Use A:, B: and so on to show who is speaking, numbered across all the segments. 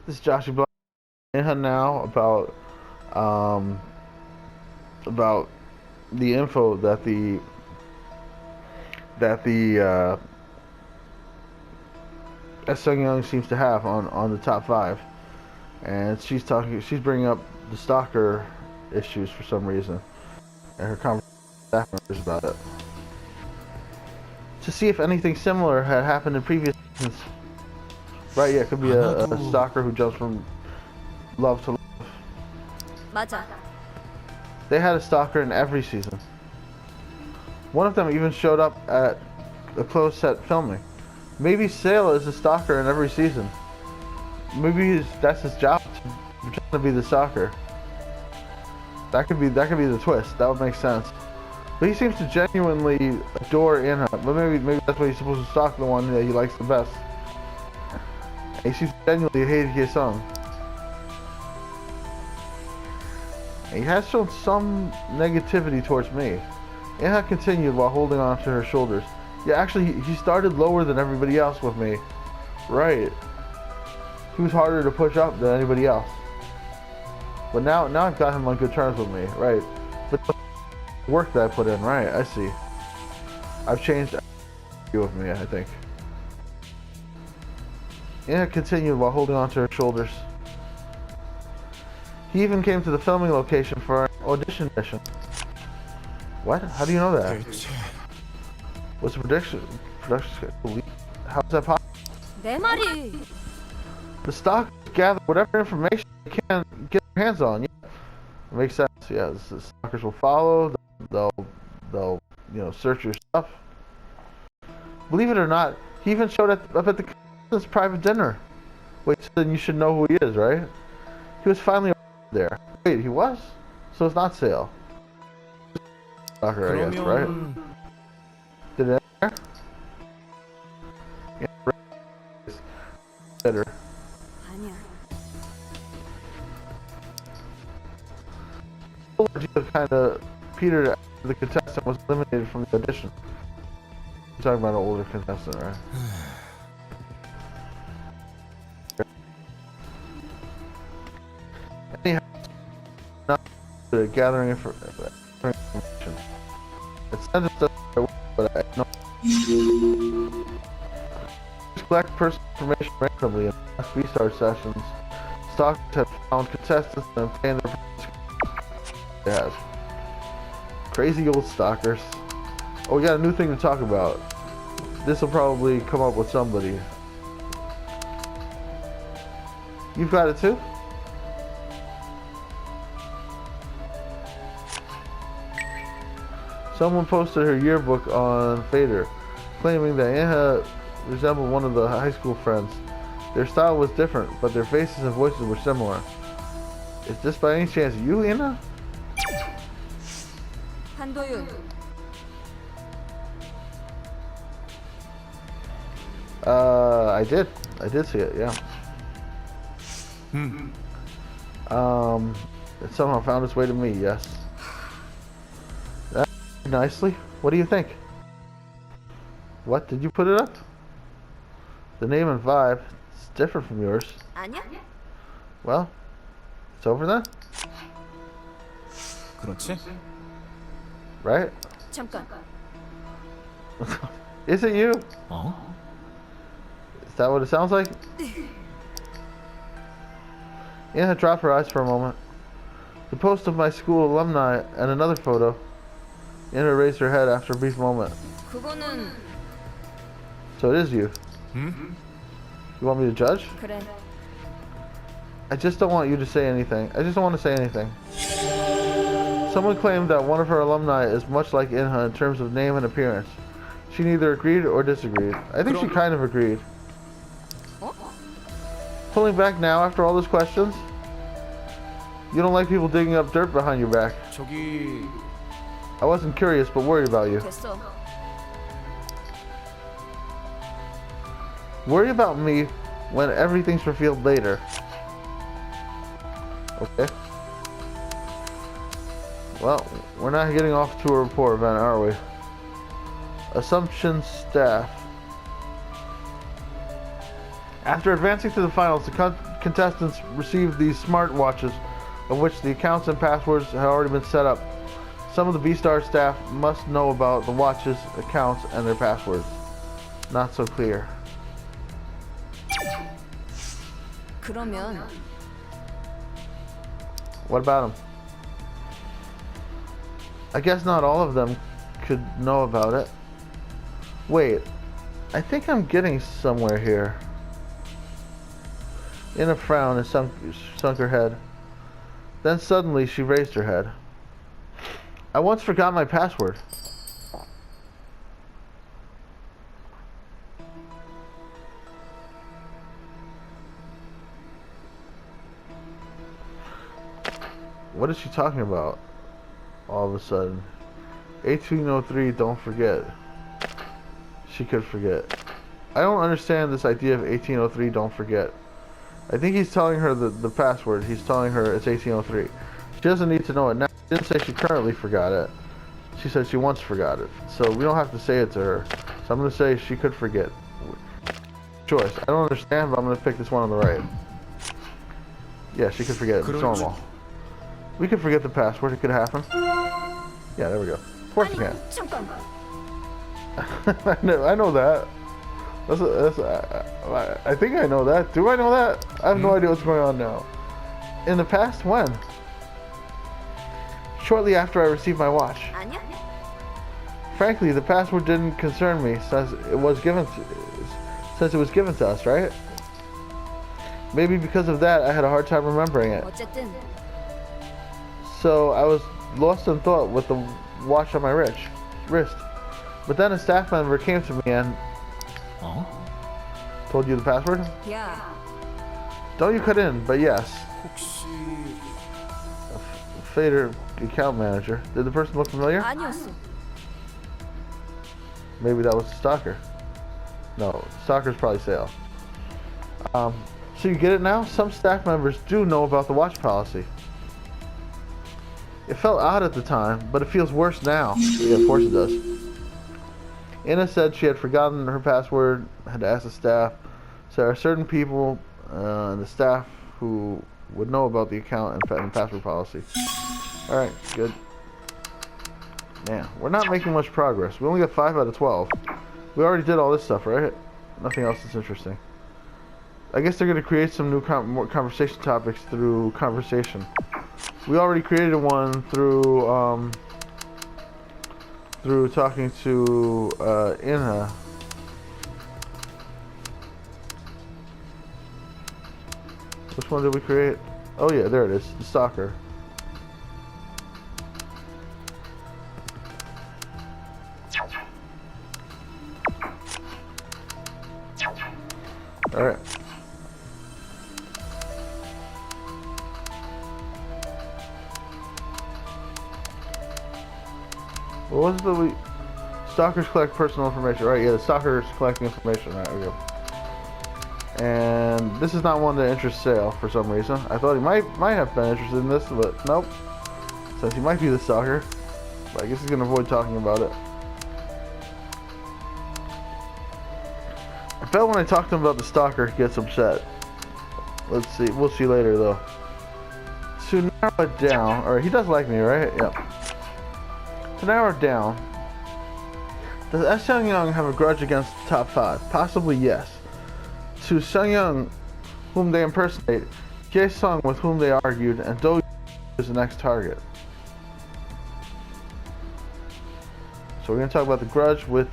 A: This is Joshyblogz now about the info that the S. Sung Young seems to have on the top five, and she's bringing up the stalker issues for some reason, and her conversation with staff members about it to see if anything similar had happened in previous seasons. Right, yeah, it could be a stalker who jumps from love to love.
B: 맞아.
A: They had a stalker in every season. One of them even showed up at a closed set filming. Maybe Sale is a stalker in every season. Maybe that's his job, to pretend to be the stalker. That could be the twist. That would make sense. But he seems to genuinely adore Inha. But maybe that's why he's supposed to stalk the one that he likes the best. He seems to genuinely hate his son. He has shown some negativity towards me. Inha continued while holding on to her shoulders. Yeah, actually, he started lower than everybody else with me. Right. He was harder to push up than anybody else. But now I've got him on good terms with me. Right. But the work that I put in, right, I see. I've changed with me, I think. Inha continued while holding on to her shoulders. He even came to the filming location for an audition mission. What? How do you know that? What's the production schedule? How's that possible?
B: 내 말이.
A: The stalkers gather whatever information they can get their hands on. Yeah. It makes sense. Yeah, the stalkers will follow. They'll search your stuff. Believe it or not, he even showed up at the contestant's private dinner. Wait, so then you should know who he is, right? He was finally there. Wait, he was? So it's not Sale. Stalker, I guess, right? Did it enter? Yeah, better.
B: 아니야.
A: Kind of petered after the contestant was eliminated from the audition. You're talking about an older contestant, right? Anyhow, not gathering information. It sends us, but I know. Collect personal information randomly in past restart sessions. Stalkers have found contestants and obtained their. Yes. Crazy old stalkers. Oh, we got a new thing to talk about. This will probably come up with somebody. You've got it too? Someone posted her yearbook on Fader, claiming that Inha resembled one of the high school friends. Their style was different, but their faces and voices were similar. Is this by any chance you, Inha?
B: 한도윤.
A: I did see it, yeah. It somehow found its way to me, yes. Nicely. What do you think? What, did you put it up? The name and vibe is different from yours.
B: 아니야?
A: Well, it's over then?
C: 그렇지?
A: Right?
B: 잠깐.
A: Is it you?
C: 어?
A: Is that what it sounds like? Anna dropped her eyes for a moment. The post of my school alumni and another photo. Anna raised her head after a brief moment.
B: 그거는.
A: So it is you.
C: 응?
A: You want me to judge?
B: 그래.
A: I just don't want you to say anything. I just don't want to say anything. Someone claimed that one of her alumni is much like Inha in terms of name and appearance. She neither agreed or disagreed. I think she kind of agreed.
B: 어?
A: Pulling back now after all those questions? You don't like people digging up dirt behind your back.
C: 저기
A: I wasn't curious, but worried about you.
B: 됐어.
A: Worry about me when everything's revealed later. Okay. Well, we're not getting off to a report event, are we? Assumption staff. After advancing to the finals, the contestants received these smart watches, of which the accounts and passwords had already been set up. Some of the B-Star staff must know about the watches, accounts, and their passwords. Not so clear.
B: 그러면
A: What about them? I guess not all of them could know about it. Wait, I think I'm getting somewhere here. In a frown, it sunk her head. Then suddenly she raised her head. I once forgot my password. What is she talking about? All of a sudden. 1803, don't forget. She could forget. I don't understand this idea of 1803, don't forget. I think he's telling her the password. He's telling her it's 1803. She doesn't need to know it now. She didn't say she currently forgot it. She said she once forgot it. So we don't have to say it to her. So I'm going to say she could forget. Choice. I don't understand, but I'm going to pick this one on the right. Yeah, she could forget it. It's normal. We could forget the password. It could happen. Yeah, there we go. Of course you can.
B: 잠깐만.
A: I know that. I think I know that. Do I know that? I have no idea what's going on now. In the past, when? Shortly after I received my watch.
B: 아니야?
A: Frankly, the password didn't concern me since it was given to us, right? Maybe because of that, I had a hard time remembering it.
B: 어쨌든
A: So I was lost in thought with the watch on my wrist. But then a staff member came to me and told you the password?
B: 야.
A: Don't you cut in, but yes.
C: 혹시
A: Fader account manager. Did the person look familiar?
B: 아니었어.
A: Maybe that was the stalker. No, stalker's probably Sale. So you get it now? Some staff members do know about the watch policy. It felt odd at the time, but it feels worse now. Yeah, of course it does. Anna said she had forgotten her password, had to ask the staff. So there are certain people in the staff who would know about the account and password policy. Alright, good. Man, we're not making much progress. We only got 5 out of 12. We already did all this stuff, right? Nothing else that's interesting. I guess they're going to create some new more conversation topics through conversation. We already created one through talking to Inha. Which one did we create? Oh yeah, there it is. The stalker. All right. What was the stalkers collect personal information, right? Yeah, the stalkers collecting information. Right, we go. And this is not one that interests Sale for some reason. I thought he might have been interested in this, but nope. Says he might be the stalker. But I guess he's gonna avoid talking about it. I bet when I talk to him about the stalker, he gets upset. Let's see. We'll see later, though. To narrow it down, or he does like me, right? Yep. To narrow it down, does S. Young have a grudge against the top 5? Possibly yes. To Sung Young, whom they impersonate, Jae Sung, with whom they argued, and Do is the next target. So we're gonna talk about the grudge with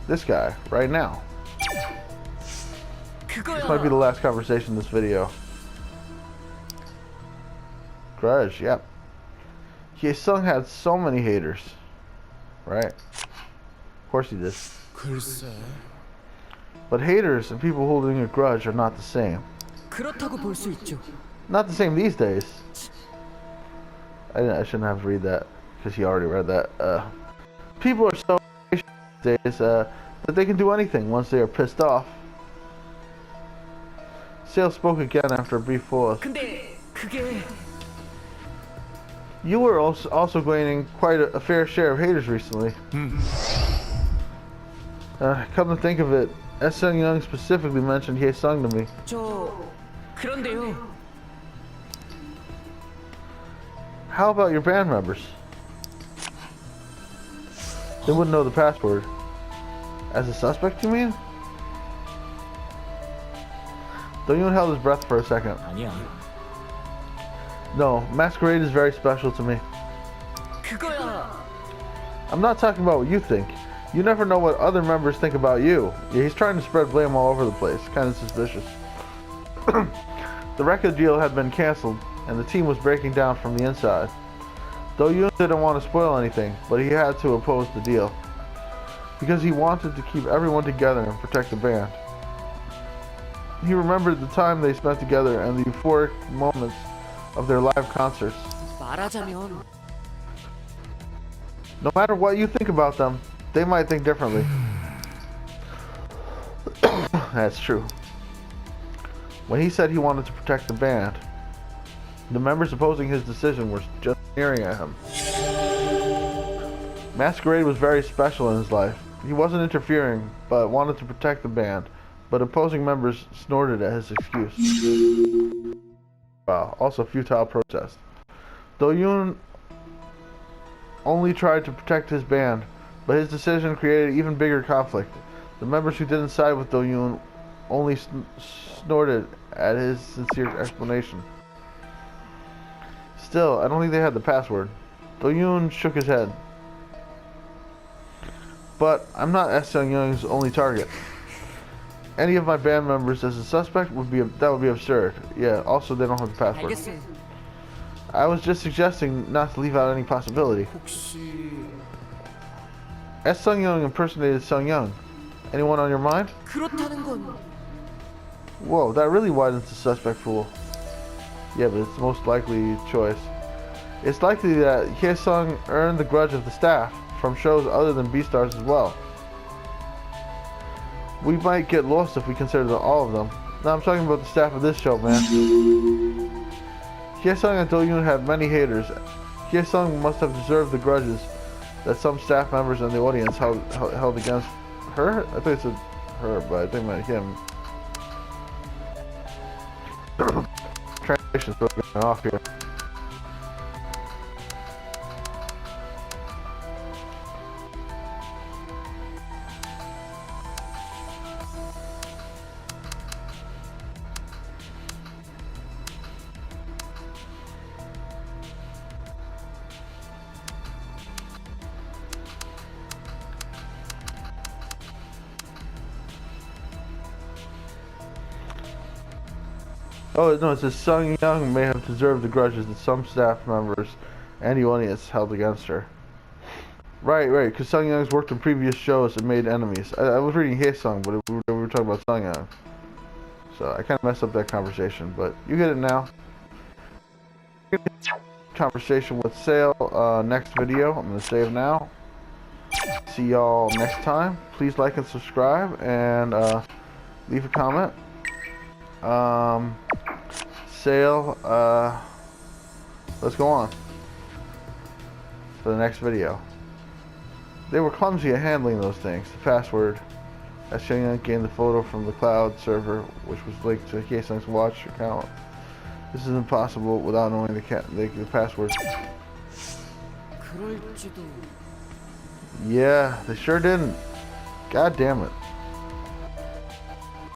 A: this guy right now. This might be the last conversation in this video. Grudge, yep. Jae Sung had so many haters, right? Of course he did.
C: 글쎄.
A: But haters and people holding a grudge are not the same.
B: 그렇다고 볼 수 있죠.
A: Not the same these days. I shouldn't have to read that because he already read that. People are so these days that they can do anything once they are pissed off. Sale spoke again after a brief pause.
B: 근데 그게
A: You were also gaining quite a fair share of haters recently. Come to think of it, Sung Young specifically mentioned Hye Sung to me.
B: 그런데요.
A: How about your band members? They wouldn't know the password. As a suspect, you mean? Do-yoon held his breath for a second.
C: 아니야.
A: No, Masquerade is very special to me.
B: 그거야.
A: I'm not talking about what you think. You never know what other members think about you. Yeah, he's trying to spread blame all over the place. Kind of suspicious. The record deal had been cancelled, and the team was breaking down from the inside. Do-yoon didn't want to spoil anything, but he had to oppose the deal. Because he wanted to keep everyone together and protect the band. He remembered the time they spent together and the euphoric moments of their live concerts.
B: 말하자면
A: No matter what you think about them, they might think differently. That's true. When he said he wanted to protect the band, the members opposing his decision were just sneering at him. Masquerade was very special in his life. He wasn't interfering, but wanted to protect the band. But opposing members snorted at his excuse. Wow, also futile protest. Do-yoon only tried to protect his band, but his decision created even bigger conflict. The members who didn't side with Do-yoon only snorted at his sincere explanation. Still, I don't think they had the password. Do-yoon shook his head. But I'm not S. Young's only target. Any of my band members as a suspect would be absurd. Yeah, also they don't have the password.
B: 알겠어요.
A: I was just suggesting not to leave out any possibility.
C: 혹시
A: S. Sung-young impersonated Sung-young. Anyone on your mind?
B: 그렇다는 건
A: Whoa, that really widens the suspect pool. Yeah, but it's the most likely choice. It's likely that Hye Sung earned the grudge of the staff from shows other than B-Stars as well. We might get lost if we consider all of them. No, I'm talking about the staff of this show, man. Hye Sung and Do-yoon had many haters. Hye Sung must have deserved the grudges that some staff members and the audience held against her. I think it's her, but I think it meant him. Translation's still going off here. Oh, no, it says Sung Young may have deserved the grudges that some staff members and the audience held against her. Right, because Sung Young's worked in previous shows and made enemies. I was reading Hye Sung, but we were talking about Sung Young. So I kind of messed up that conversation, but you get it now. Conversation with Sale, next video. I'm going to save now. See y'all next time. Please like and subscribe, and leave a comment. Sale, let's go on for the next video. They were clumsy at handling those things. The password. As Sung-young gained the photo from the cloud server, which was linked to Hye Sung's watch account. This is impossible without knowing the password.
B: 그럴지도.
A: Yeah, they sure didn't. God damn it.